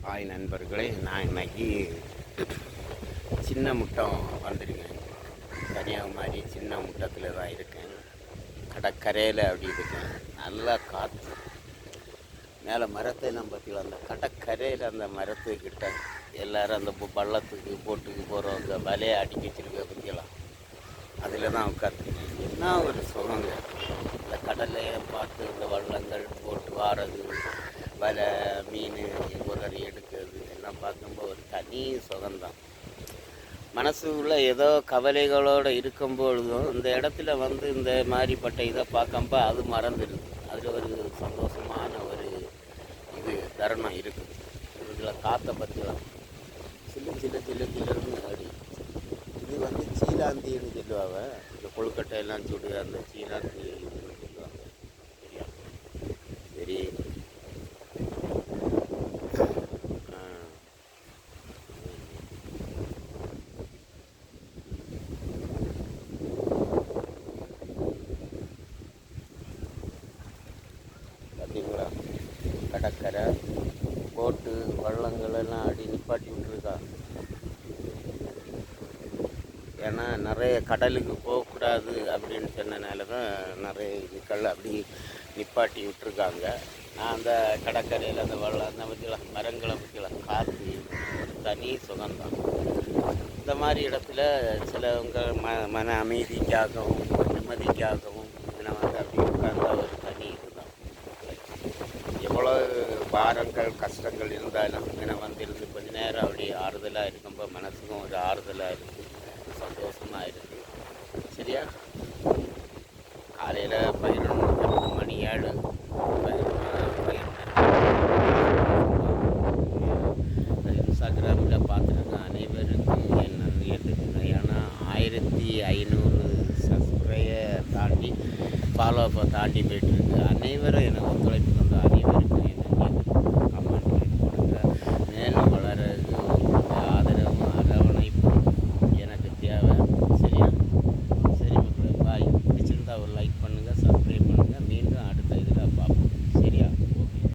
Hi நண்பர்களே, நான் இன்னைக்கு சின்ன முட்டம் வந்திருக்கேன். கன்னியாகுமரி சின்ன முட்டத்தில் தான் இருக்கேன். கடற்கரையில் அப்படி இருக்கேன். நல்லா காற்று. மேலே மரத்தையெல்லாம் பார்த்தீங்களா, அந்த கடற்கரையில் அந்த மரத்துக்கிட்ட எல்லோரும் அந்த பள்ளத்துக்கு போட்டுக்கு போகிறவங்க வலையை அடிக்க வச்சிருக்க பற்றியெல்லாம் அதில் தான் உட்காந்துருக்கேன். என்ன ஒரு சுகங்க! இந்த கடலையை பார்த்து இந்த வள்ளங்கள் போட்டு வாரது, வலை, மீன், உதறி எடுக்கிறது எல்லாம் பார்க்கும்போது ஒரு தனி சுகம்தான். மனசுக்குள்ள ஏதோ கவலைகளோடு இருக்கும்பொழுதும் இந்த இடத்துல வந்து இந்த மாதிரிப்பட்ட இதை பார்க்கும்போ அது மறந்துடுது. அதில் ஒரு சந்தோஷமான ஒரு இது தருணம் இருக்குது. இதில் காற்றை பற்றிலாம் சில்லு சில்லு சில்லு சில்லுன்னு அடி. இது வந்து சீலாந்தின்னு சொல்லுவாங்க. இந்த கொழுக்கட்டையெல்லாம் சுடு அந்த சீலாந்தி சொல்லுவாங்க. சரியா? சரி. பார்த்தீங்களா, கடற்கரை போட்டு வள்ளங்கள் எல்லாம் அடி நிப்பாட்டி விட்டுருக்கா. ஏன்னா நிறைய கடலுக்கு போகக்கூடாது அப்படின்னு சொன்னனால தான் நிறைய இதுக்கள் அப்படி நிப்பாட்டி விட்டுருக்காங்க. நான் அந்த கடற்கரையில் அந்த வள்ளம் அந்த பற்றிலாம் மரங்களை பற்றிலாம் காற்று ஒரு தனி சுகம்தான். இந்த மாதிரி இடத்துல சிலவங்க மன அமைதிக்காகவும் நிம்மதிக்காகவும் நான் வந்து அப்படி உட்கார்ந்தா ஒரு தனி இதுதான். எவ்வளோ பாரங்கள் கஷ்டங்கள் இருந்தாலும் நான் வந்து இருந்து கொஞ்ச நேரம் அப்படி ஆறுதலாக இருக்கும்போது மனசுக்கும் ஒரு ஆறுதலாக இருக்குது, சந்தோஷமாக இருக்குது. சரியா? காலையில் 11 மணி 7 இன்ஸ்டாகிராமில் பார்த்துருக்கேன். அனைவருக்கும் என் நன்றி எடுத்துக்கணும். ஏன்னா 1500 சப்ஸ்கிரைபர் தாண்டி ஃபாலோ தாண்டி போயிட்டுருக்கு. அனைவரும் எனக்கு ஒத்துழைப்பு தந்த அனைவருக்கும்